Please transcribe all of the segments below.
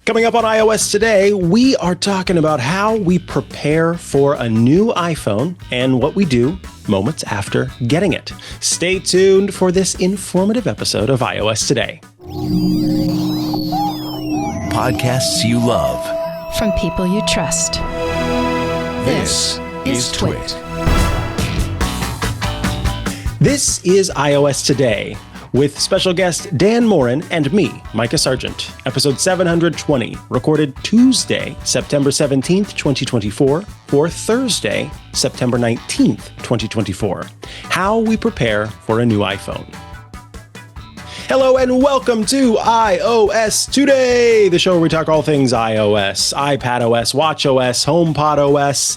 Coming up on iOS today, we are talking about how we prepare for a new iPhone and what we do moments after getting it. Stay tuned for this informative episode of iOS Today. Podcasts you love. From people you trust. This is TWiT. This is iOS Today, with special guest Dan Moren and me, Mikah Sargent. Episode 720, recorded Tuesday, September 17th, 2024, or Thursday, September 19th, 2024. How we prepare for a new iPhone. Hello and welcome to iOS Today, the show where we talk all things iOS, iPadOS, watchOS, HomePodOS,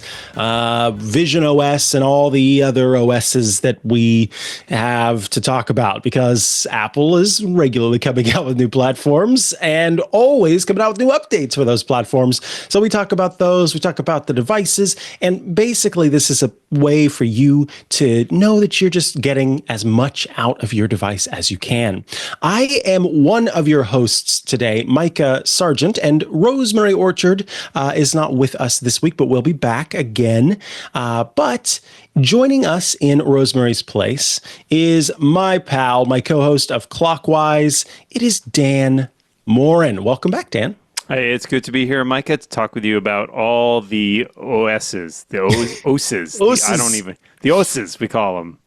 Vision OS, and all the other OSs that we have to talk about, because Apple is regularly coming out with new platforms and always coming out with new updates for those platforms. So we talk about those, we talk about the devices, and basically this is a way for you to know that you're just getting as much out of your device as you can. I am one of your hosts today, Mikah Sargent, and Rosemary Orchard is not with us this week, but we'll be back again. But joining us in Rosemary's place is my pal, my co-host of Clockwise. It is Dan Moren. Welcome back, Dan. Hey, it's good to be here, Mikah, to talk with you about all the OSs, the OSs. The OSs, we call them.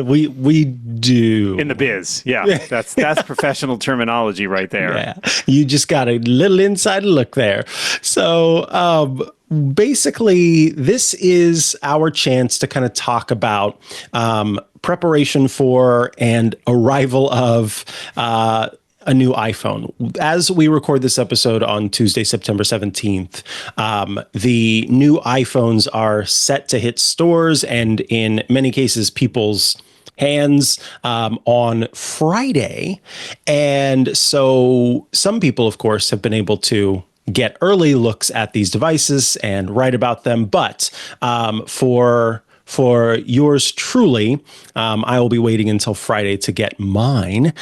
We do. In the biz, yeah. That's professional terminology right there. Yeah, you just got a little inside look there. So basically, this is our chance to kind of talk about preparation for and arrival of a new iPhone. As we record this episode on Tuesday, September 17th, the new iPhones are set to hit stores and in many cases people's hands on Friday. And so some people, of course, have been able to get early looks at these devices and write about them. But for yours truly, I will be waiting until Friday to get mine.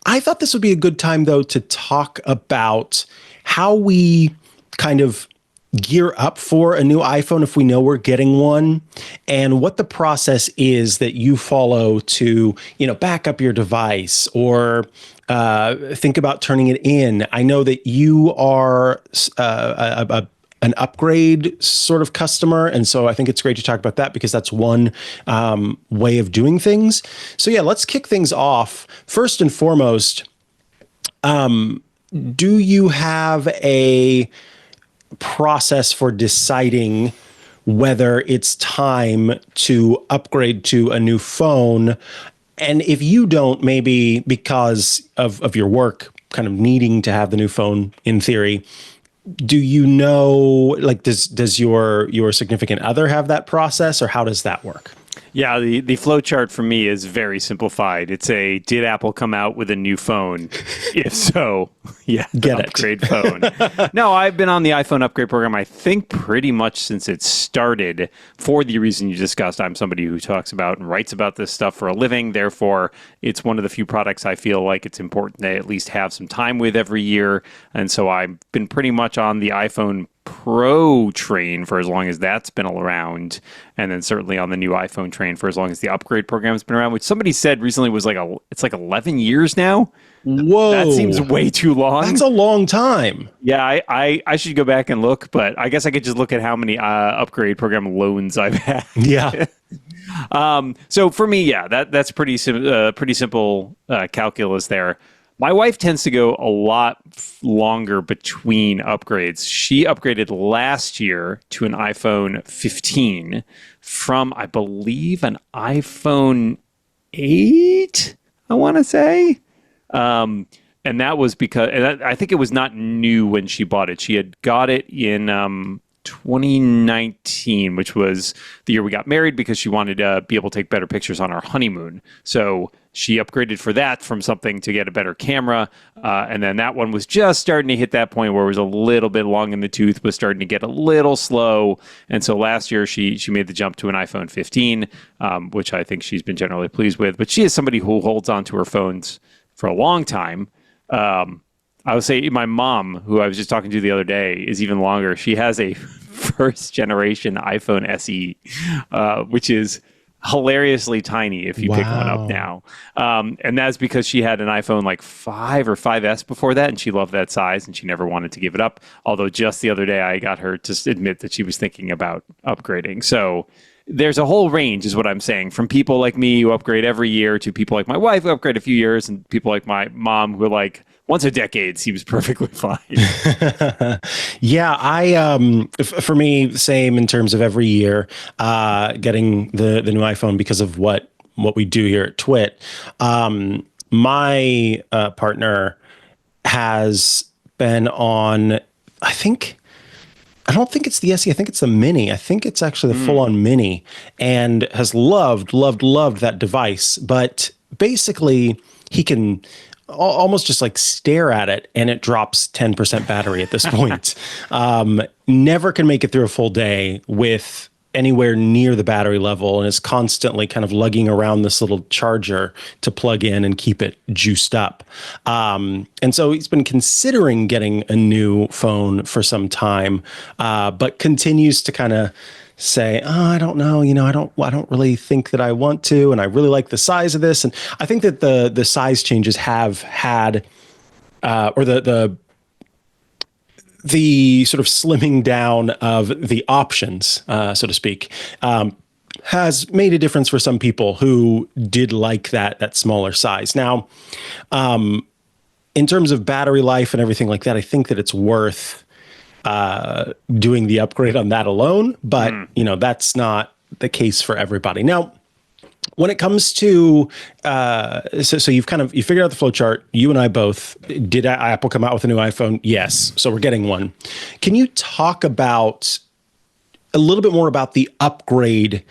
I thought this would be a good time, though, to talk about how we kind of gear up for a new iPhone if we know we're getting one, and what the process is that you follow to, back up your device or think about turning it in. I know that you are an upgrade sort of customer. And so I think it's great to talk about that because that's one way of doing things. So yeah, let's kick things off. First and foremost, do you have a process for deciding whether it's time to upgrade to a new phone? And if you don't, maybe because of your work kind of needing to have the new phone in theory, do you know, like, does your significant other have that process, or how does that work? Yeah, the flow chart for me is very simplified. It's did Apple come out with a new phone? If so, yeah, upgrade phone. No, I've been on the iPhone upgrade program, I think, pretty much since it started, for the reason you discussed. I'm somebody who talks about and writes about this stuff for a living. Therefore, it's one of the few products I feel like it's important to at least have some time with every year. And so I've been pretty much on the iPhone Pro train for as long as that's been around, and then certainly on the new iPhone train for as long as the upgrade program has been around, which somebody said recently was it's like 11 years now. Whoa, that seems way too long. That's a long time. Yeah, I should go back and look, but I guess I could just look at how many upgrade program loans I've had. Yeah. So for me, yeah, that's pretty simple calculus there. My wife tends to go a lot longer between upgrades. She upgraded last year to an iPhone 15 from, I believe, an iPhone 8, I want to say. And that was because, and I think it was not new when she bought it. She had got it in 2019, which was the year we got married, because she wanted to be able to take better pictures on our honeymoon. So she upgraded for that from something to get a better camera. And then that one was just starting to hit that point where it was a little bit long in the tooth, was starting to get a little slow. And so last year she made the jump to an iPhone 15, which I think she's been generally pleased with. But she is somebody who holds on to her phones for a long time. I would say my mom, who I was just talking to the other day, is even longer. She has a first generation iPhone SE, which is hilariously tiny if you pick one up now. And that's because she had an iPhone like 5 or 5S before that, and she loved that size, and she never wanted to give it up. Although just the other day, I got her to admit that she was thinking about upgrading. So there's a whole range, is what I'm saying, from people like me who upgrade every year to people like my wife who upgrade a few years, and people like my mom who are like, once a decade seems perfectly fine. Yeah, for me, same in terms of every year, getting the new iPhone because of what we do here at TWiT. My partner has been on, I don't think it's the SE. I think it's the Mini. I think it's actually the full-on Mini, and has loved that device. But basically, he can almost just like stare at it and it drops 10% battery at this point. Never can make it through a full day with anywhere near the battery level, and is constantly kind of lugging around this little charger to plug in and keep it juiced up. And so he's been considering getting a new phone for some time, but continues to kind of say, oh, I don't know, I don't really think that I want to, and I really like the size of this. And I think that the size changes have had, or the sort of slimming down of the options, so to speak, has made a difference for some people who did like that smaller size. Now, in terms of battery life and everything like that, I think that it's worth doing the upgrade on that alone, but that's not the case for everybody. Now, when it comes to so you figured out the flow chart. You and I both did. Apple come out with a new iPhone? Yes. So we're getting one. Can you talk about a little bit more about the upgrade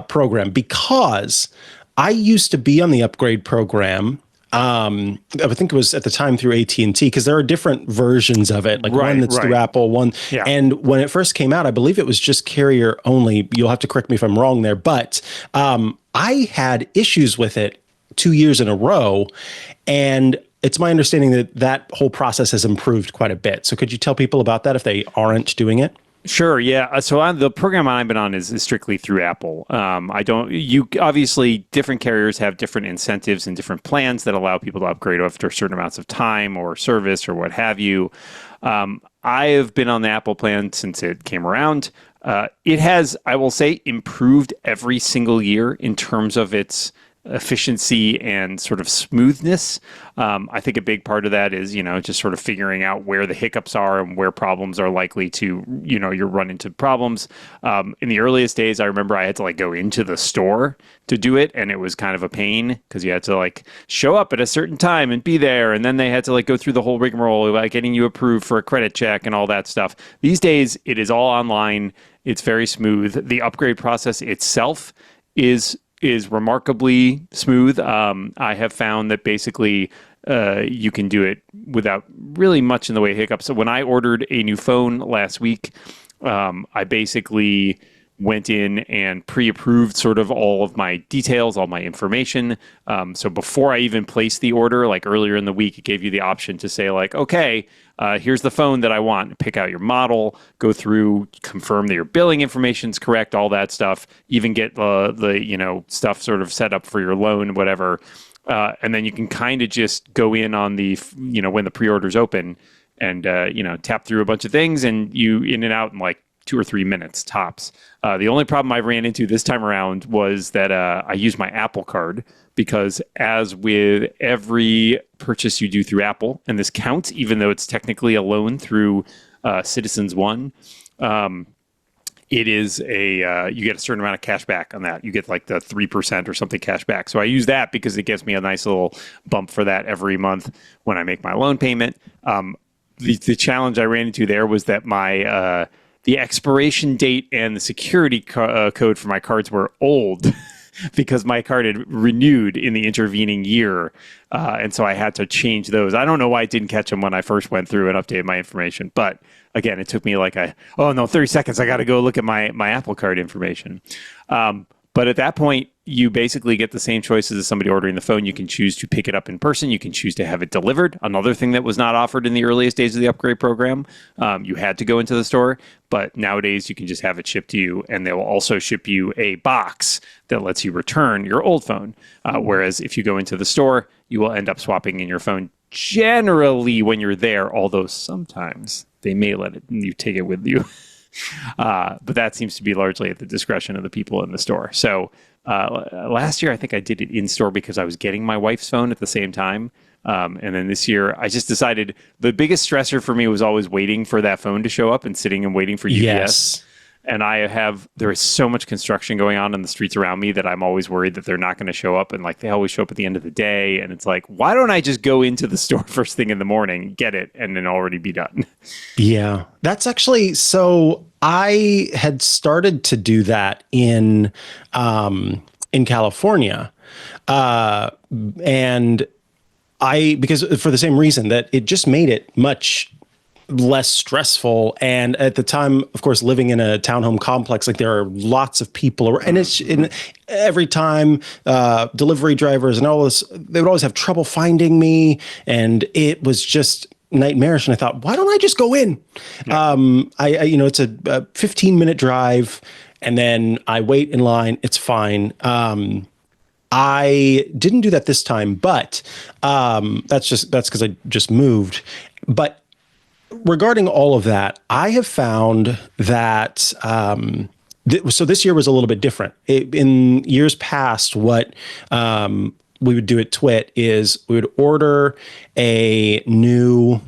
program? Because I used to be on the upgrade program. I think it was at the time through AT&T, because there are different versions of it, like one that's through Apple, one. Yeah. And when it first came out, I believe it was just carrier only. You'll have to correct me if I'm wrong there, but I had issues with it 2 years in a row, and it's my understanding that whole process has improved quite a bit. So could you tell people about that if they aren't doing it? Sure. Yeah. So the program I've been on is strictly through Apple. Obviously different carriers have different incentives and different plans that allow people to upgrade after certain amounts of time or service or what have you. I have been on the Apple plan since it came around. It has, I will say, improved every single year in terms of its efficiency and sort of smoothness. I think a big part of that is, just sort of figuring out where the hiccups are and where problems are likely to, you run into problems. In the earliest days, I remember I had to go into the store to do it, and it was kind of a pain because you had to show up at a certain time and be there, and then they had to go through the whole rigmarole, getting you approved for a credit check and all that stuff. These days, it is all online. It's very smooth. The upgrade process itself is remarkably smooth. I have found that basically you can do it without really much in the way of hiccups. So when I ordered a new phone last week, I basically went in and pre-approved sort of all of my details, all my information. So before I even placed the order, earlier in the week, it gave you the option to say okay, here's the phone that I want. Pick out your model, go through, confirm that your billing information is correct, all that stuff. Even get the stuff sort of set up for your loan, whatever. And then you can kind of just go in on the when the pre-orders open and tap through a bunch of things, and you in and out in 2 or 3 minutes tops. The only problem I ran into this time around was that I used my Apple Card, because as with every purchase you do through Apple, and this counts even though it's technically a loan through Citizens One, it is you get a certain amount of cash back on that. You get the 3% or something cash back. So I use that because it gives me a nice little bump for that every month when I make my loan payment. The challenge I ran into there was that my the expiration date and the security code for my cards were old because my card had renewed in the intervening year. And so I had to change those. I don't know why I didn't catch them when I first went through and updated my information. But again, it took me 30 seconds. I got to go look at my Apple Card information. But at that point, you basically get the same choices as somebody ordering the phone. You can choose to pick it up in person. You can choose to have it delivered. Another thing that was not offered in the earliest days of the upgrade program, you had to go into the store, but nowadays you can just have it shipped to you, and they will also ship you a box that lets you return your old phone. Whereas if you go into the store, you will end up swapping in your phone generally when you're there, although sometimes they may let you take it with you. But that seems to be largely at the discretion of the people in the store. So last year, I think I did it in store because I was getting my wife's phone at the same time. And then this year, I just decided the biggest stressor for me was always waiting for that phone to show up and sitting and waiting for UPS. Yes. And there is so much construction going on in the streets around me that I'm always worried that they're not going to show up. And like, they always show up at the end of the day. And it's like, why don't I just go into the store first thing in the morning, get it, and then already be done? Yeah, that's actually, so I had started to do that in California. And because for the same reason that it just made it much less stressful. And at the time, of course, living in a townhome complex, like there are lots of people around, and it's every time delivery drivers and all this, they would always have trouble finding me. And it was just nightmarish. And I thought, why don't I just go in? Yeah. It's a 15-minute drive, and then I wait in line. It's fine. I didn't do that this time, but that's because I just moved. But regarding all of that, I have found that so this year was a little bit different. In years past, what we would do at TWiT is we would order a new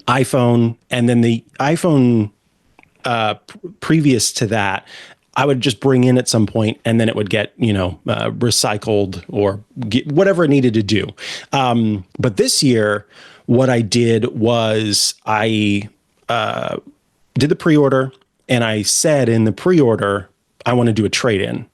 iPhone, and then the iPhone previous to that, I would just bring in at some point, and then it would get, recycled or get whatever it needed to do. But this year, what I did was I did the pre-order, and I said in the pre-order, I want to do a trade-in.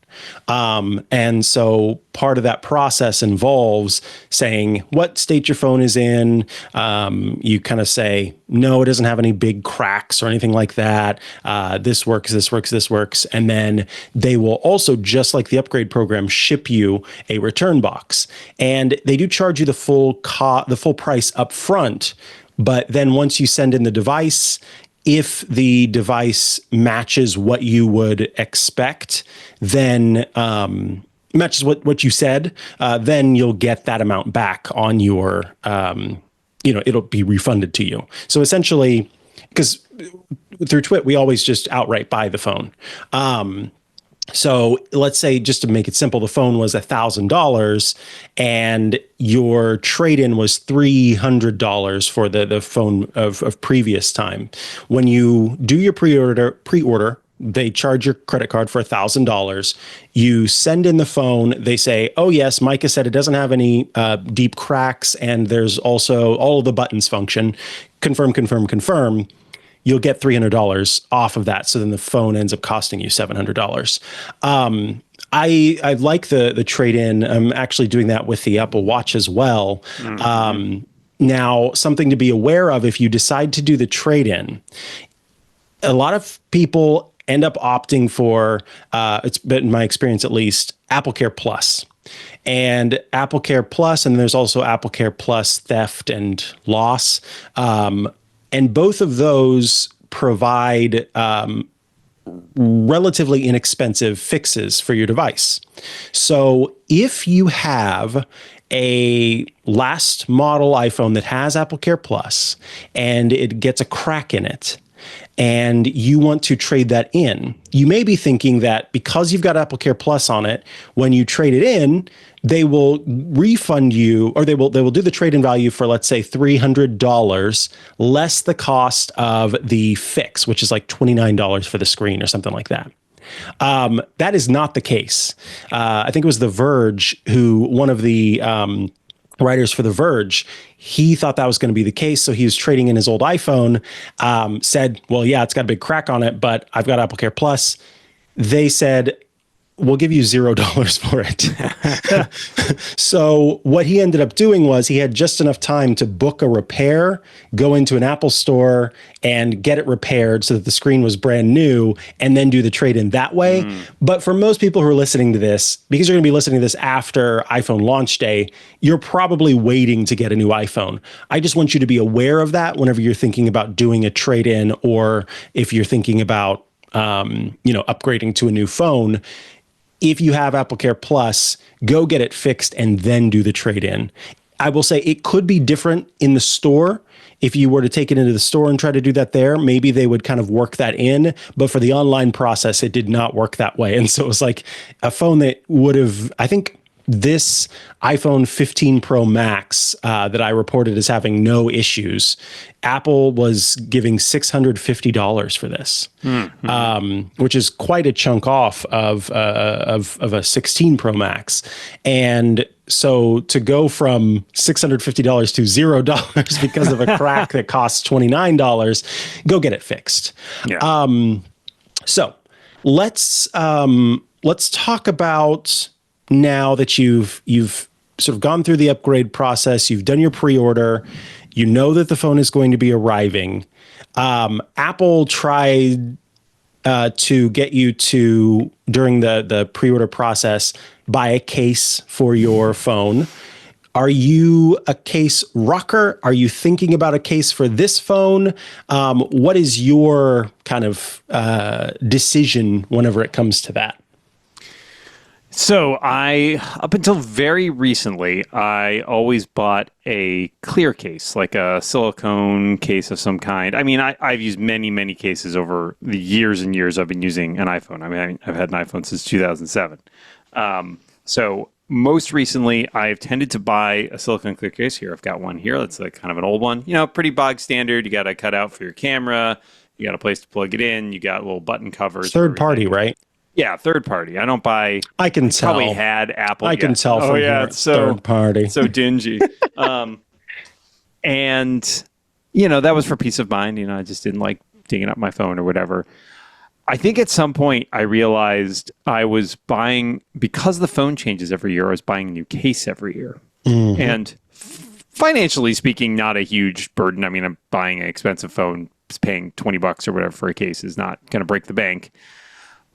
And so part of that process involves saying what state your phone is in. You kind of say, no, it doesn't have any big cracks or anything like that. This works. And then they will also, just like the upgrade program, ship you a return box. And they do charge you the full price up front. But then once you send in the device, if the device matches what you would expect, then matches what you said, then you'll get that amount back on your, it'll be refunded to you. So essentially, because through TWiT, we always just outright buy the phone. So let's say, just to make it simple, the phone was $1,000 and your trade-in was $300 for the phone of previous time. When you do your pre-order, they charge your credit card for $1,000. You send in the phone. They say, oh, yes, Mikah said it doesn't have any deep cracks, and there's also all of the buttons function. Confirm. You'll get $300 off of that. So then the phone ends up costing you $700. I like the trade-in. I'm actually doing that with the Apple Watch as well. Mm-hmm. Now, something to be aware of if you decide to do the trade-in, a lot of people end up opting for, it's been my experience at least, Apple Care Plus. And Apple Care Plus, and there's also Apple Care Plus theft and loss. And both of those provide relatively inexpensive fixes for your device. So if you have a last model iPhone that has Apple Care Plus and it gets a crack in it, and you want to trade that in, you may be thinking that because you've got Apple Care Plus on it, when you trade it in, they will refund you, or they will do the trade-in value for, let's say, $300 less the cost of the fix, which is like $29 for the screen or something like that. That is not the case. I think it was The Verge one of the writers for The Verge, he thought that was going to be the case. So he was trading in his old iPhone, said, well, yeah, it's got a big crack on it, but I've got Apple Care Plus. They said, we'll give you $0 for it. So what he ended up doing was he had just enough time to book a repair, go into an Apple store and get it repaired so that the screen was brand new, and then do the trade-in that way. But for most people who are listening to this, because you're going to be listening to this after iPhone launch day, you're probably waiting to get a new iPhone. I just want you to be aware of that whenever you're thinking about doing a trade-in, or if you're thinking about upgrading to a new phone. If you have AppleCare Plus, go get it fixed and then do the trade-in. I will say it could be different in the store. If you were to take it into the store and try to do that there, maybe they would kind of work that in. But for the online process, it did not work that way. And so it was like a phone that would have, I think, this iPhone 15 Pro Max that I reported as having no issues, Apple was giving $650 for this, which is quite a chunk off of a 16 Pro Max. And so to go from $650 to $0 because of a crack that costs $29, go get it fixed. Yeah. So let's talk about, now that you've sort of gone through the upgrade process, you've done your pre-order, you know that the phone is going to be arriving. Apple tried to get you to, during the pre-order process, buy a case for your phone. Are you a case rocker? Are you thinking about a case for this phone? What is your kind of decision whenever it comes to that? So up until very recently, I always bought a clear case, like a silicone case of some kind. I mean, I've used many, many cases over the years and years I've been using an iPhone. I mean, I've had an iPhone since 2007. So most recently, I've tended to buy a silicone clear case. Here, I've got one here. That's like kind of an old one. Pretty bog standard. You got a cutout for your camera. You got a place to plug it in. You got little button covers. Third party, right? Yeah, third party. I don't buy. I can tell. Probably had Apple. I can tell from here. It's so third party. So dingy. And that was for peace of mind. I just didn't like digging up my phone or whatever. I think at some point I realized I was buying, because the phone changes every year, I was buying a new case every year. Mm-hmm. And financially speaking, not a huge burden. I mean, I'm buying an expensive phone, paying $20 or whatever for a case is not going to break the bank.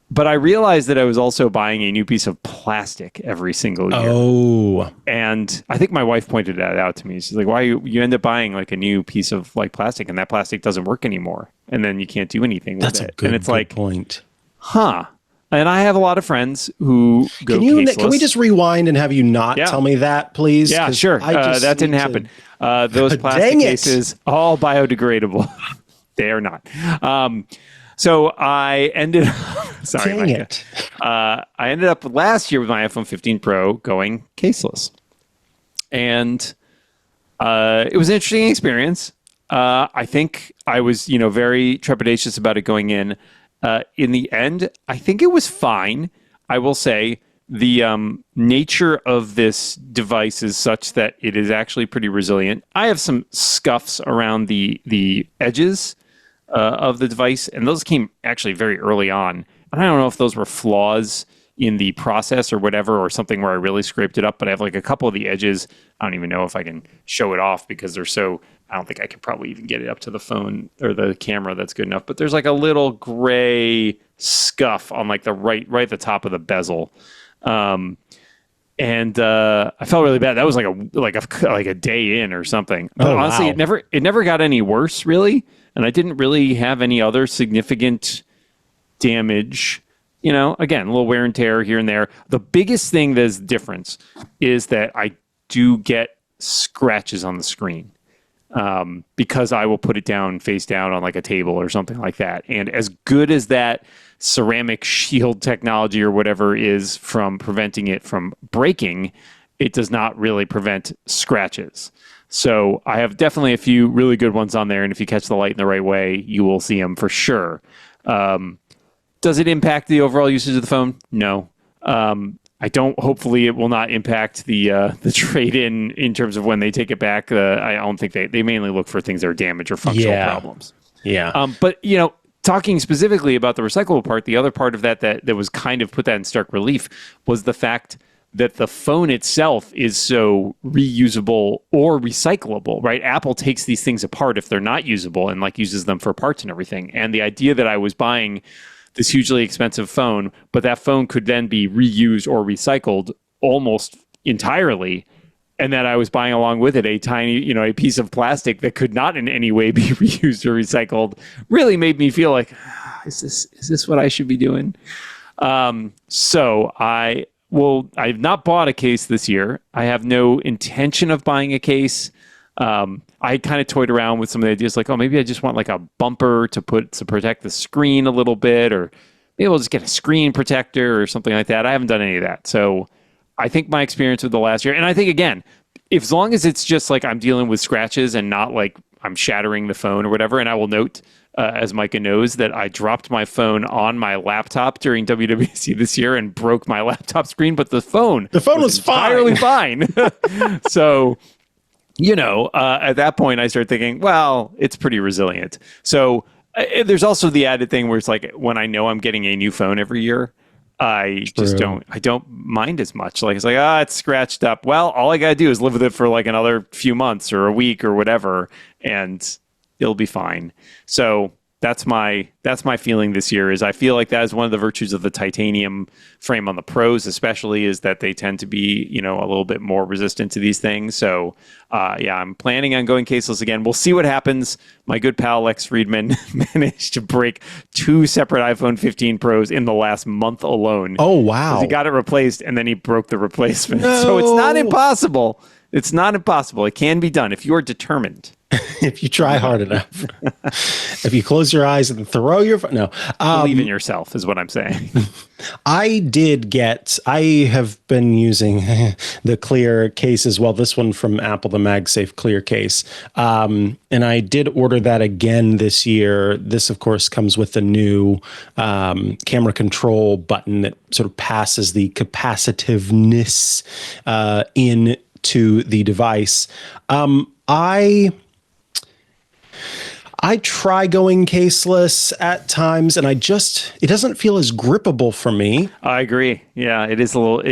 But I realized that I was also buying a new piece of plastic every single year. Oh. And I think my wife pointed that out to me. She's like, why you end up buying like a new piece of like plastic, and that plastic doesn't work anymore. And then you can't do anything with it. That's a good, and it's good like, point. Huh. And I have a lot of friends who go caseless. Can we just rewind and have you not tell me that, please? Yeah, sure. That didn't happen. Those plastic cases, all biodegradable. They are not. So I ended up, sorry, Dang it. I ended up last year with my iPhone 15 Pro going caseless. And it was an interesting experience. I think I was, very trepidatious about it going in. In the end, I think it was fine. I will say the nature of this device is such that it is actually pretty resilient. I have some scuffs around the edges of the device, and those came actually very early on. And I don't know if those were flaws in the process or whatever, or something where I really scraped it up, but I have like a couple of the edges. I don't even know if I can show it off because they're so, I don't think I could probably even get it up to the phone or the camera that's good enough, but there's like a little gray scuff on like the right at the top of the bezel. And I felt really bad. That was like a day in or something. But honestly, wow. it never got any worse, really. And I didn't really have any other significant damage. Again, a little wear and tear here and there. The biggest thing that's difference is that I do get scratches on the screen because I will put it down face down on like a table or something like that. And as good as that ceramic shield technology or whatever is from preventing it from breaking, it does not really prevent scratches. So I have definitely a few really good ones on there, and if you catch the light in the right way, you will see them for sure. Does it impact the overall usage of the phone? No. I don't. Hopefully, it will not impact the trade-in in terms of when they take it back. I don't think they mainly look for things that are damaged or functional problems. Yeah. But talking specifically about the recyclable part, the other part of that was kind of put that in stark relief was the fact that the phone itself is so reusable or recyclable, right? Apple takes these things apart if they're not usable and like uses them for parts and everything. And the idea that I was buying this hugely expensive phone, but that phone could then be reused or recycled almost entirely, and that I was buying along with it a tiny, a piece of plastic that could not in any way be reused or recycled, really made me feel like, is this what I should be doing? So I've not bought a case this year. I have no intention of buying a case. I kind of toyed around with some of the ideas like, maybe I just want like a bumper to protect the screen a little bit, or maybe I'll just get a screen protector or something like that. I haven't done any of that. So I think my experience with the last year, and I think, again, as long as it's just like I'm dealing with scratches and not like I'm shattering the phone or whatever, and I will note, as Mikah knows, that I dropped my phone on my laptop during WWDC this year and broke my laptop screen, but the phone was entirely fine. So, at that point, I started thinking, well, it's pretty resilient. So there's also the added thing where it's like when I know I'm getting a new phone every year, I don't mind as much. Like, it's like, it's scratched up. Well, all I got to do is live with it for like another few months or a week or whatever, and it'll be fine. So that's my feeling this year. Is I feel like that is one of the virtues of the titanium frame on the Pros, especially, is that they tend to be, a little bit more resistant to these things. So, I'm planning on going caseless again. We'll see what happens. My good pal Lex Friedman managed to break 2 separate iPhone 15 Pros in the last month alone. Oh, wow. He got it replaced, and then he broke the replacement. No. So it's not impossible. It's not impossible. It can be done if you are determined. If you try hard enough. If you close your eyes and throw your phone. No. Believe in yourself is what I'm saying. I have been using the clear case as well. This one from Apple, the MagSafe clear case. And I did order that again this year. This, of course, comes with the new camera control button that sort of passes the capacitiveness into the device. I try going caseless at times, and it doesn't feel as grippable for me. I agree. Yeah, it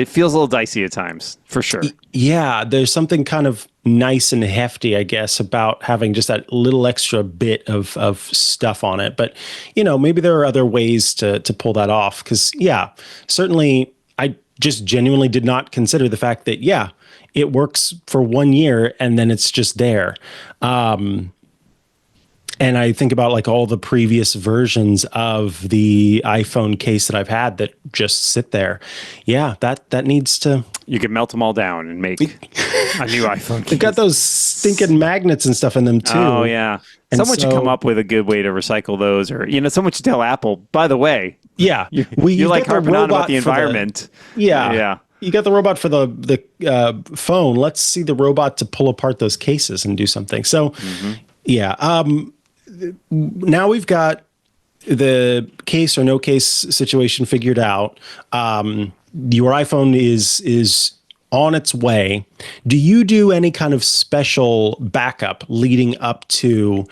feels a little dicey at times, for sure. Yeah, there's something kind of nice and hefty, I guess, about having just that little extra bit of stuff on it. But, maybe there are other ways to pull that off. Because, certainly I just genuinely did not consider the fact that, it works for 1 year and then it's just there. And I think about like all the previous versions of the iPhone case that I've had that just sit there. Yeah, that needs to... You can melt them all down and make a new iPhone case. They've got those stinking magnets and stuff in them too. Oh, yeah. Someone should come up with a good way to recycle those, or, someone should tell Apple, by the way. Yeah. You like harping on about the environment. Yeah. You got the robot for the phone. Let's see the robot to pull apart those cases and do something. So, now we've got the case or no case situation figured out. Your iPhone is on its way. Do you do any kind of special backup leading up to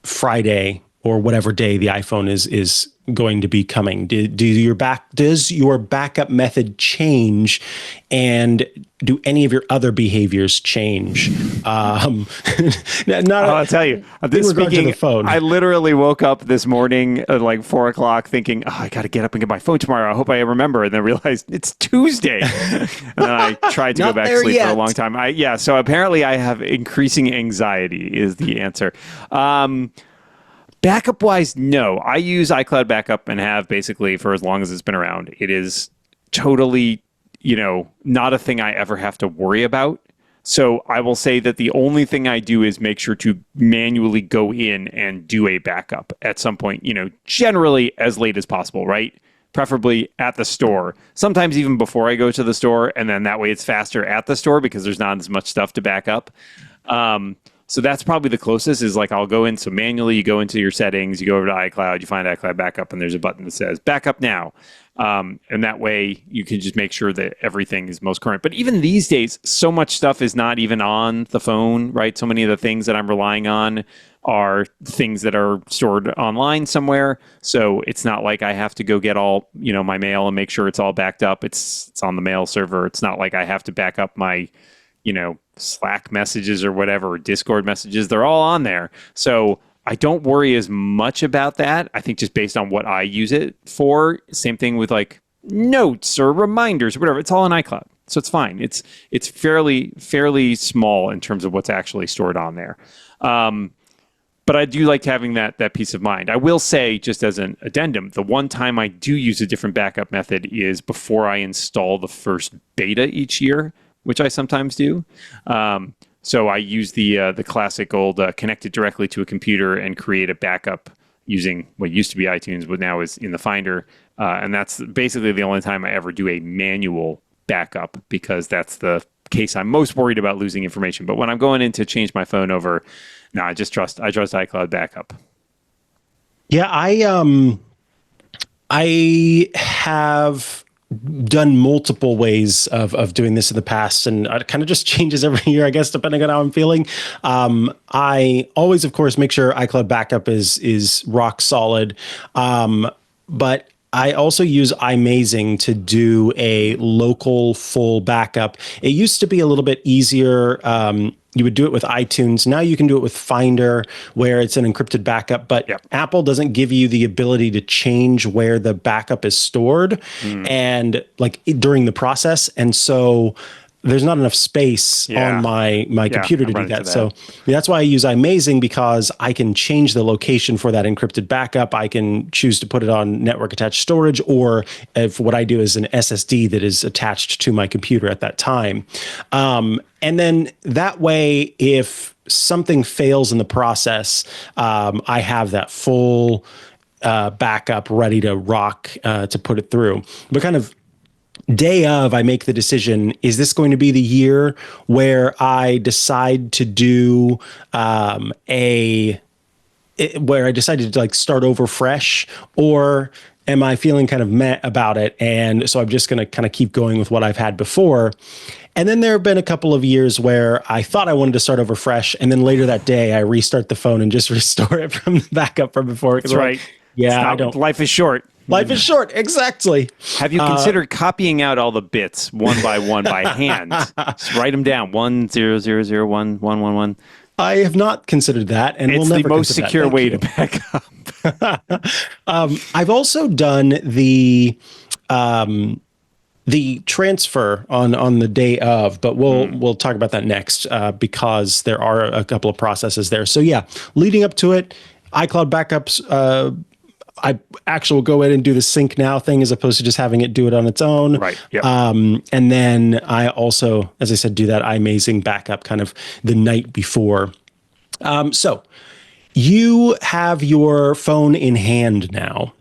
Friday or whatever day the iPhone is going to be coming? Does your backup method change, and do any of your other behaviors change? I'll tell you. Speaking, I literally woke up this morning at like 4 o'clock thinking, I got to get up and get my phone tomorrow. I hope I remember. And then realized it's Tuesday. And then I tried to go back to sleep for a long time. So apparently I have increasing anxiety is the answer. Backup wise, no. I use iCloud Backup and have basically for as long as it's been around. It is totally, not a thing I ever have to worry about. So I will say that the only thing I do is make sure to manually go in and do a backup at some point, generally as late as possible, right? Preferably at the store. Sometimes even before I go to the store, and then that way it's faster at the store because there's not as much stuff to back up. So that's probably the closest is like I'll go in. So manually, you go into your settings, you go over to iCloud, you find iCloud Backup, and there's a button that says Backup Now. And that way you can just make sure that everything is most current. But even these days, so much stuff is not even on the phone, right? So many of the things that I'm relying on are things that are stored online somewhere. So it's not like I have to go get all, my mail and make sure it's all backed up. It's on the mail server. It's not like I have to back up my, Slack messages or whatever, or Discord messages. They're all on there. So I don't worry as much about that. I think just based on what I use it for. Same thing with like notes or reminders or whatever. It's all in iCloud. So it's fine. It's fairly small in terms of what's actually stored on there. But I do like having that peace of mind. I will say, just as an addendum, the one time I do use a different backup method is before I install the first beta each year, which I sometimes do. So I use the classic old connect it directly to a computer and create a backup using what used to be iTunes, but now is in the Finder. And that's basically the only time I ever do a manual backup, because that's the case I'm most worried about losing information. But when I'm going in to change my phone over, no, I trust iCloud Backup. Yeah, I have done multiple ways of doing this in the past, and it kind of just changes every year, I guess, depending on how I'm feeling. I always, of course, make sure iCloud Backup is rock solid, but I also use iMazing to do a local full backup. It used to be a little bit easier. You would do it with iTunes. Now you can do it with Finder, where it's an encrypted backup, but Apple doesn't give you the ability to change where the backup is stored and like during the process. And so there's not enough space on my computer to do that. So that's why I use iMazing, because I can change the location for that encrypted backup. I can choose to put it on network attached storage, or if what I do is an SSD that is attached to my computer at that time. And then that way, if something fails in the process, I have that full backup ready to rock to put it through. But kind of day of, I make the decision, is this going to be the year where I decide to do where I decided to like start over fresh, or am I feeling kind of meh about it? And so I'm just going to kind of keep going with what I've had before. And then there have been a couple of years where I thought I wanted to start over fresh, and then later that day I restart the phone and just restore it from the backup from before. That's right. Yeah, I don't. Life is short. Life is short. Exactly. Have you considered copying out all the bits one by hand? Just write them down. 1 0 0 0 1 1 1 1. I have not considered that, and it's we'll never the most secure way to back up. I've also done the transfer on the day of, but we'll talk about that next because there are a couple of processes there. So yeah, leading up to it, iCloud backups. I actually will go in and do the sync now thing as opposed to just having it do it on its own. Right. Yep. And then I also, as I said, do that iMazing backup kind of the night before. So you have your phone in hand now,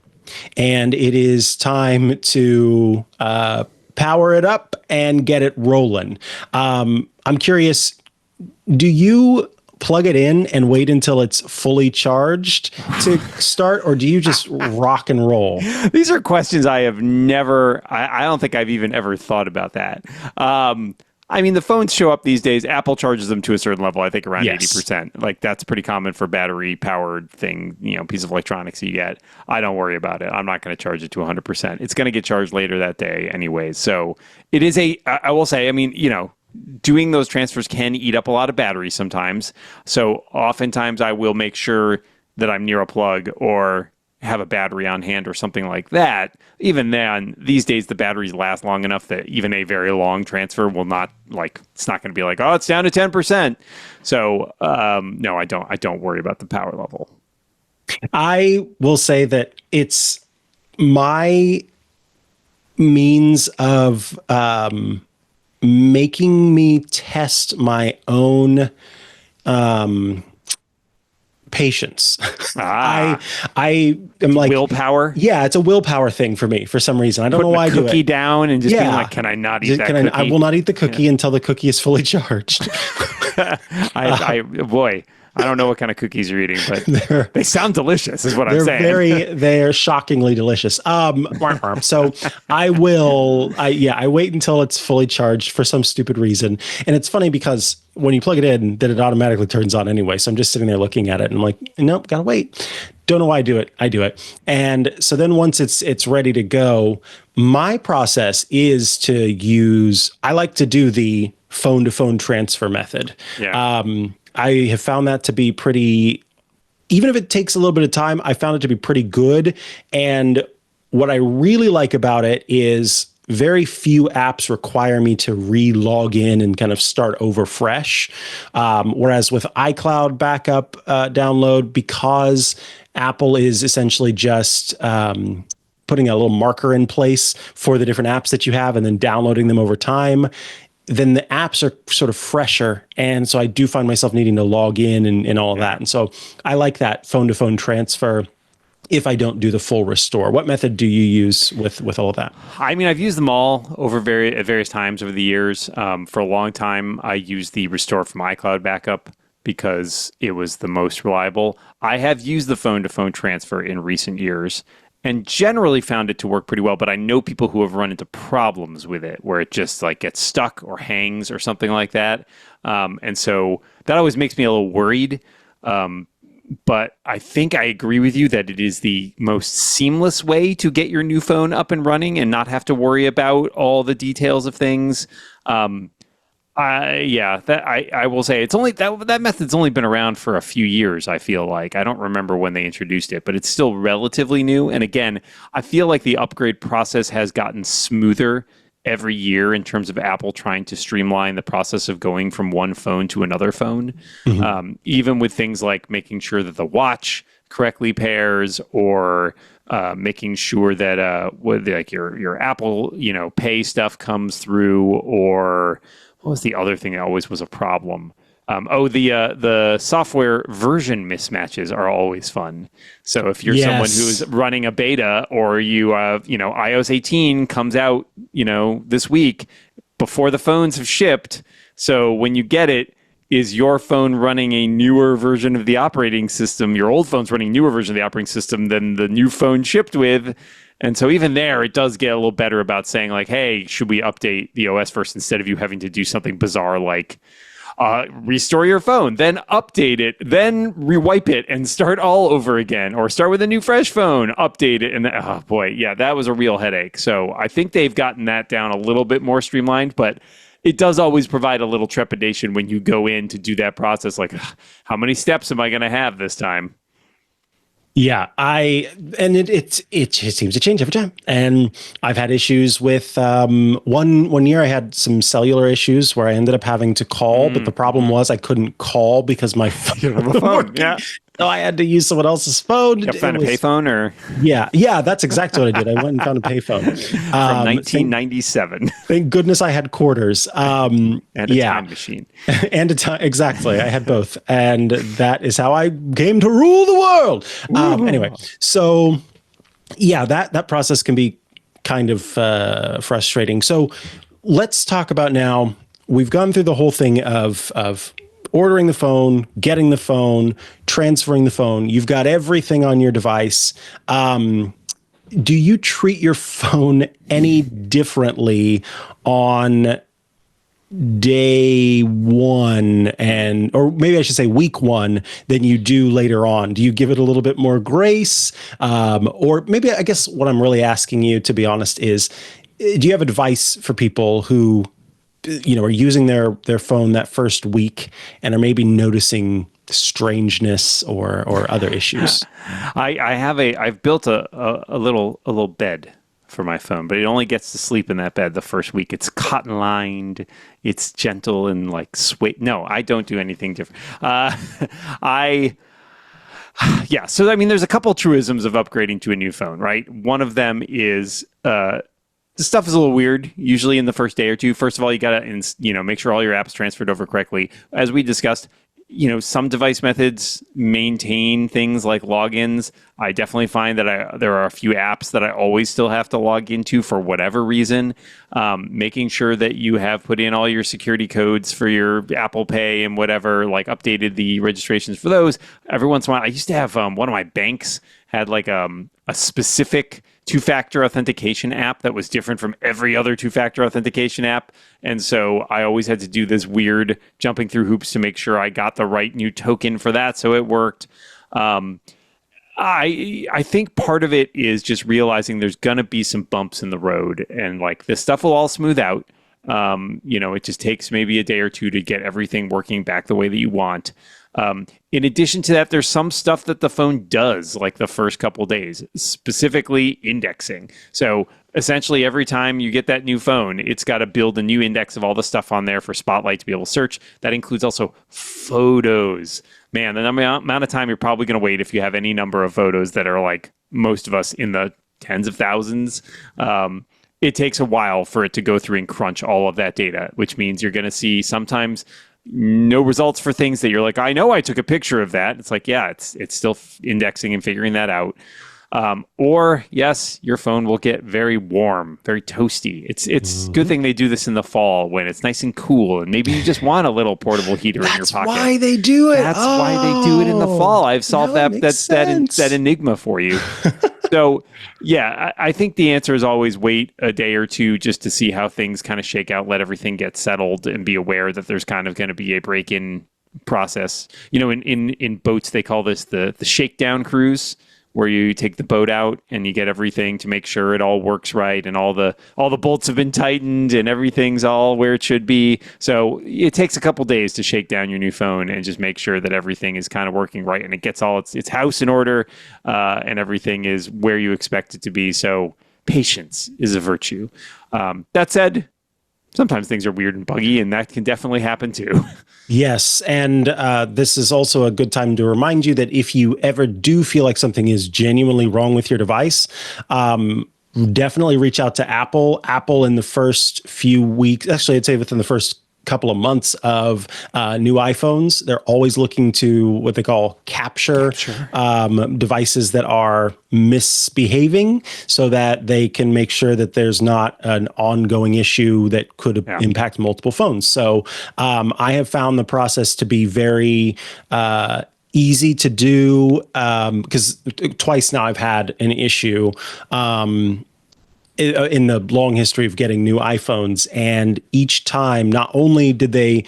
and it is time to power it up and get it rolling. I'm curious, do you plug it in and wait until it's fully charged to start, or do you just rock and roll? These are questions I have never, I don't think I've even ever thought about that. I mean, the phones show up these days. Apple charges them to a certain level, I think around 80%. Like that's pretty common for battery powered thing, piece of electronics you get. I don't worry about it. I'm not going to charge it to 100%. It's going to get charged later that day anyways. So it is I will say, I mean, doing those transfers can eat up a lot of battery sometimes. So oftentimes I will make sure that I'm near a plug or have a battery on hand or something like that. Even then, these days the batteries last long enough that even a very long transfer will not it's not going to be like, oh, it's down to 10%. So no, I don't worry about the power level. I will say that it's my means of making me test my own patience. I am like willpower. Yeah, it's a willpower thing for me for some reason. I don't know why I do it. Cookie down and just being like, can I not eat that cookie? I will not eat the cookie until the cookie is fully charged. Boy, I don't know what kind of cookies you're eating, but they sound delicious is what I'm saying. They're shockingly delicious. So I wait until it's fully charged for some stupid reason. And it's funny because when you plug it in, then it automatically turns on anyway. So I'm just sitting there looking at it and I'm like, nope, gotta wait. Don't know why I do it. I do it. And so then once it's ready to go, my process is to I like to do the phone to phone transfer method. Yeah. I have found that to be pretty, even if it takes a little bit of time, I found it to be pretty good. And what I really like about it is very few apps require me to re-log in and kind of start over fresh. Whereas with iCloud backup download, because Apple is essentially just putting a little marker in place for the different apps that you have and then downloading them over time, then the apps are sort of fresher. And so I do find myself needing to log in and all of that. And so I like that phone to phone transfer if I don't do the full restore. What method do you use with all of that? I mean, I've used them all at various times over the years. For a long time, I used the restore from iCloud backup because it was the most reliable. I have used the phone to phone transfer in recent years and generally found it to work pretty well, but I know people who have run into problems with it where it just like gets stuck or hangs or something like that. And so that always makes me a little worried. But I think I agree with you that it is the most seamless way to get your new phone up and running and not have to worry about all the details of things. I will say it's only that method's only been around for a few years. I feel like I don't remember when they introduced it, but it's still relatively new. And again, I feel like the upgrade process has gotten smoother every year in terms of Apple trying to streamline the process of going from one phone to another phone. Mm-hmm. Even with things like making sure that the watch correctly pairs or making sure that like your Apple Pay stuff comes through, or what was the other thing that always was a problem? The software version mismatches are always fun. So if you're someone who's running a beta, or iOS 18 comes out, this week before the phones have shipped. So when you get it, is your phone running a newer version of the operating system? Your old phone's running a newer version of the operating system than the new phone shipped with. And so even there, it does get a little better about saying like, hey, should we update the OS first instead of you having to do something bizarre like restore your phone, then update it, then rewipe it and start all over again, or start with a new fresh phone, update it. And oh boy, yeah, that was a real headache. So I think they've gotten that down a little bit more streamlined, but it does always provide a little trepidation when you go in to do that process. Like, how many steps am I going to have this time? Yeah, it just seems to change every time. And I've had issues with one year I had some cellular issues where I ended up having to call, but the problem was I couldn't call because my phone. Yeah. So I had to use someone else's phone. You found a payphone, or? Yeah, that's exactly what I did. I went and found a payphone. From 1997. Thank goodness I had quarters. And a time machine. And a time, exactly. I had both. And that is how I came to rule the world. Anyway, so yeah, that process can be kind of frustrating. So let's talk about now, we've gone through the whole thing of ordering the phone, getting the phone, transferring the phone. You've got everything on your device. Do you treat your phone any differently on day one, or maybe I should say week one, than you do later on? Do you give it a little bit more grace? Or maybe, I guess what I'm really asking you, to be honest, is do you have advice for people who are using their phone that first week and are maybe noticing strangeness or other issues? I've built a little bed for my phone, but it only gets to sleep in that bed the first week. It's cotton lined, it's gentle and like sweet. No, I don't do anything different. So I mean, there's a couple truisms of upgrading to a new phone, right? One of them is the stuff is a little weird, usually in the first day or two. First of all, you got to, make sure all your apps transferred over correctly. As we discussed, some device methods maintain things like logins. I definitely find that there are a few apps that I always still have to log into for whatever reason. Making sure that you have put in all your security codes for your Apple Pay and whatever, like updated the registrations for those. Every once in a while, I used to have one of my banks had like a specific two-factor authentication app that was different from every other two-factor authentication app. And so I always had to do this weird jumping through hoops to make sure I got the right new token for that, so it worked. I think part of it is just realizing there's going to be some bumps in the road, and like this stuff will all smooth out. It just takes maybe a day or two to get everything working back the way that you want. In addition to that, there's some stuff that the phone does like the first couple days, specifically indexing. So essentially every time you get that new phone, it's got to build a new index of all the stuff on there for Spotlight to be able to search. That includes also photos. Man, the amount of time you're probably going to wait if you have any number of photos that are like most of us in the tens of thousands. It takes a while for it to go through and crunch all of that data, which means you're going to see sometimes no results for things that you're like, I know I took a picture of that. It's like, yeah, it's still indexing and figuring that out. Or yes, your phone will get very warm, very toasty. It's a good thing they do this in the fall when it's nice and cool, and maybe you just want a little portable heater in your pocket. That's why they do it. That's why they do it in the fall. I've solved that enigma for you. So, yeah, I think the answer is always wait a day or two just to see how things kind of shake out, let everything get settled, and be aware that there's kind of going to be a break-in process. In boats, they call this the shakedown cruise, where you take the boat out and you get everything to make sure it all works right and all the bolts have been tightened and everything's all where it should be. So it takes a couple days to shake down your new phone and just make sure that everything is kind of working right and it gets all its house in order and everything is where you expect it to be. So patience is a virtue. That said, sometimes things are weird and buggy, and that can definitely happen too. Yes, and this is also a good time to remind you that if you ever do feel like something is genuinely wrong with your device, definitely reach out to Apple. Apple in the first few weeks, actually I'd say within the first couple of months of new iPhones, they're always looking to what they call capture. Devices that are misbehaving so that they can make sure that there's not an ongoing issue that could impact multiple phones. So I have found the process to be very easy to do because twice now I've had an issue in the long history of getting new iPhones. And each time, not only did they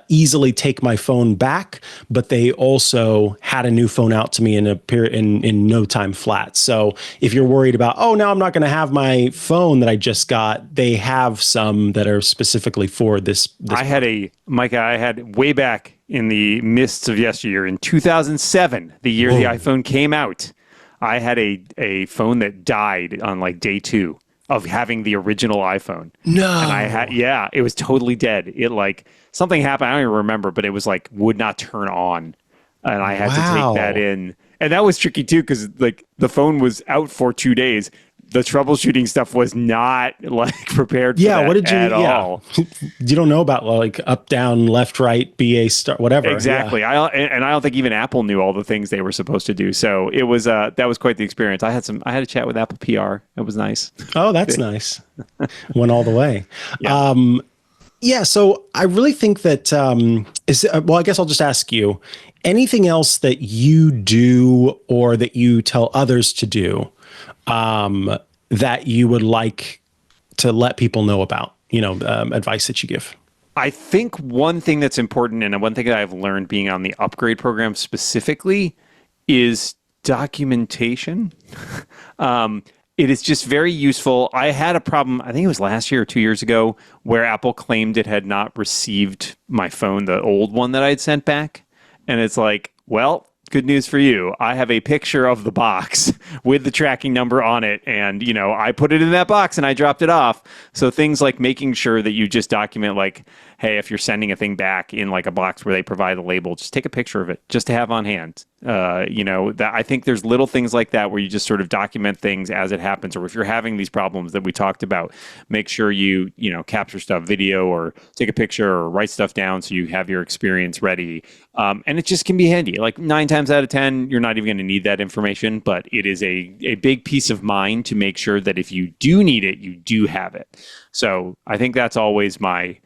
easily take my phone back, but they also had a new phone out to me in no time flat. So if you're worried about, now I'm not going to have my phone that I just got, they have some that are specifically for this. Mikah, I had way back in the mists of yesteryear in 2007, the year the iPhone came out. I had a phone that died on like day 2 of having the original iPhone. No. And it was totally dead. It like something happened. I don't even remember, but it was like would not turn on. And I had to take that in. And that was tricky too, because like the phone was out for 2 days. The troubleshooting stuff was not like prepared for that what did you at all. You don't know about like up, down, left, right, BA star, whatever. Exactly. Yeah. I don't think even Apple knew all the things they were supposed to do. So it was that was quite the experience. I had a chat with Apple PR. It was nice. Oh, that's nice. Went all the way. Yeah. So I really think that I guess I'll just ask you, anything else that you do or that you tell others to do that you would like to let people know about, advice that you give? I think one thing that's important, and one thing that I've learned being on the upgrade program specifically, is documentation. It is just very useful. I had a problem, I think it was last year or 2 years ago, where Apple claimed it had not received my phone, the old one that I had sent back. And it's like, well, good news for you. I have a picture of the box with the tracking number on it. And, I put it in that box and I dropped it off. So things like making sure that you just document like, hey, if you're sending a thing back in like a box where they provide a label, just take a picture of it just to have on hand. That I think there's little things like that where you just sort of document things as it happens, or if you're having these problems that we talked about, make sure you capture stuff, video, or take a picture or write stuff down so you have your experience ready. And it just can be handy. Like 9 times out of 10, you're not even going to need that information, but it is a big peace of mind to make sure that if you do need it, you do have it. So I think that's always my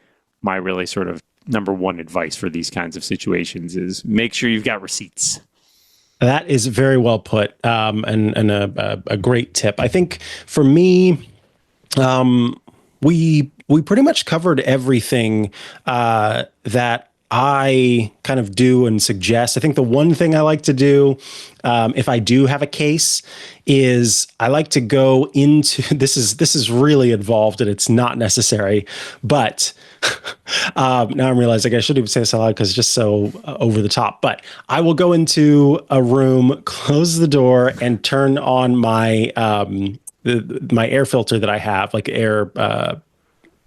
really sort of number one advice for these kinds of situations is make sure you've got receipts. That is very well put, and a great tip. I think for me, we pretty much covered everything that I kind of do and suggest. I think the one thing I like to do, if I do have a case, is I like to go into this is really involved and it's not necessary, but now I'm realizing I shouldn't even say this out loud because it's just so over the top. But I will go into a room, close the door, and turn on my my air filter that I have, like air.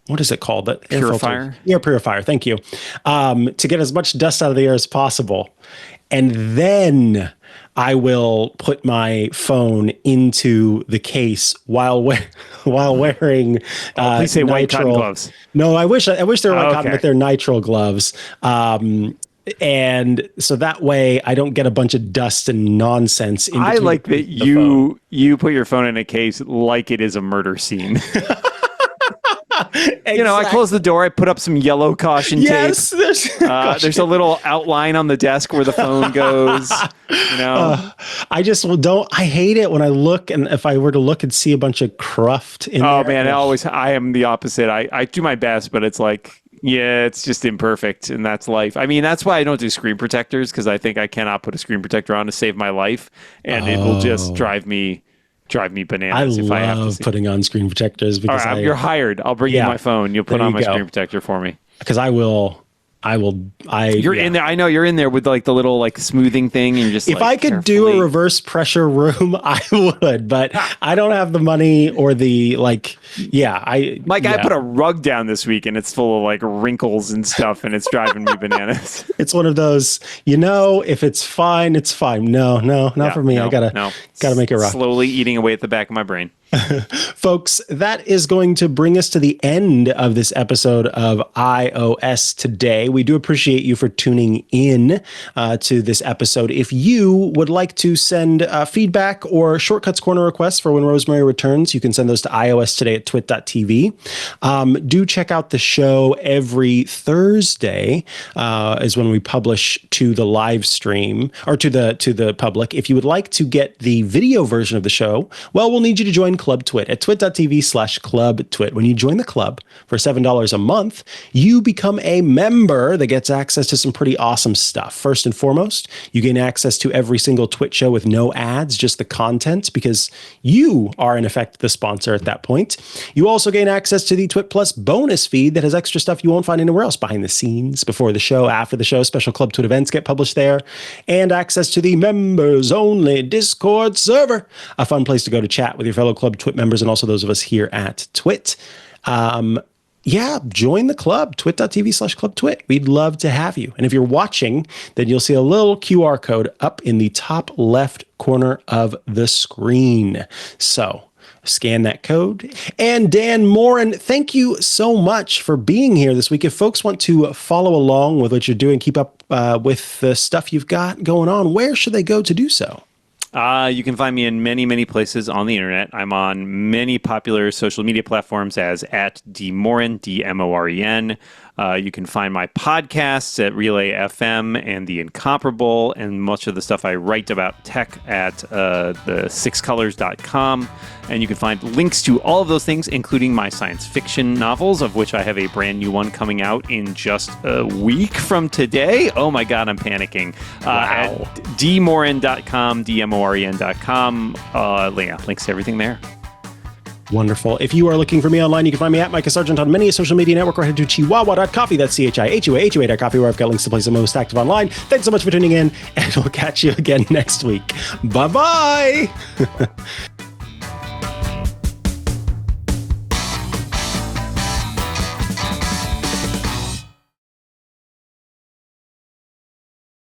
What is it called? That purifier? Air purifier. Thank you. To get as much dust out of the air as possible. And then I will put my phone into the case while wearing please say nitrile white cotton gloves. No, I wish they were white cotton, Okay. but they're nitrile gloves. And so that way I don't get a bunch of dust and nonsense. I like that you put your phone in a case like it is a murder scene. Exactly. I close the door. I put up some yellow caution tape. Yes, there's a little outline on the desk where the phone goes. I just don't. I hate it when I look, and if I were to look and see a bunch of cruft in there. Oh man, I am the opposite. I do my best, but it's like, yeah, it's just imperfect, and that's life. I mean, that's why I don't do screen protectors, because I think I cannot put a screen protector on to save my life, and it will just drive me bananas if I have to. I love putting on screen protectors because all right, you're hired. I'll bring you my phone. You'll put on my screen protector for me. Because you're in there. I know you're in there with like the little like smoothing thing. And you're just if I could do a reverse pressure room, I would, but I don't have the money or the like. Yeah, I put a rug down this week and it's full of like wrinkles and stuff, and it's driving me bananas. It's one of those, if it's fine, it's fine. No, not for me. I gotta make it rough. Slowly eating away at the back of my brain. Folks, that is going to bring us to the end of this episode of iOS Today. We do appreciate you for tuning in to this episode. If you would like to send feedback or Shortcuts Corner requests for when Rosemary returns, you can send those to iOStoday@twit.tv. Do check out the show every Thursday is when we publish to the live stream or to the public. If you would like to get the video version of the show, well, we'll need you to join Club Twit at twit.tv/clubtwit. When you join the club for $7 a month, you become a member that gets access to some pretty awesome stuff. First and foremost, you gain access to every single Twit show with no ads, just the content, because you are in effect the sponsor at that point. You also gain access to the Twit Plus bonus feed that has extra stuff you won't find anywhere else, behind the scenes, before the show, after the show. Special Club Twit events get published there, and access to the members only Discord server, a fun place to go to chat with your fellow Club Twit members and also those of us here at Twit. Join the club, twit.tv/clubtwit. We'd love to have you. And if you're watching, then you'll see a little QR code up in the top left corner of the screen. So scan that code. And Dan Moren, thank you so much for being here this week. If folks want to follow along with what you're doing, keep up with the stuff you've got going on, where should they go to do so? You can find me in many, many places on the internet. I'm on many popular social media platforms as @dmoren, DMOREN. You can find my podcasts at Relay FM and The Incomparable, and much of the stuff I write about tech at the6colors.com. And you can find links to all of those things, including my science fiction novels, of which I have a brand new one coming out in just a week from today. Oh my God, I'm panicking. At dmoren.com, DMOREN.com. Links to everything there. Wonderful. If you are looking for me online, you can find me at Mikah Sargent on many social media network, or head to chihuahua.coffee. That's CHIHUA.coffee, where I've got links to places I'm most active online. Thanks so much for tuning in, and we'll catch you again next week. Bye-bye.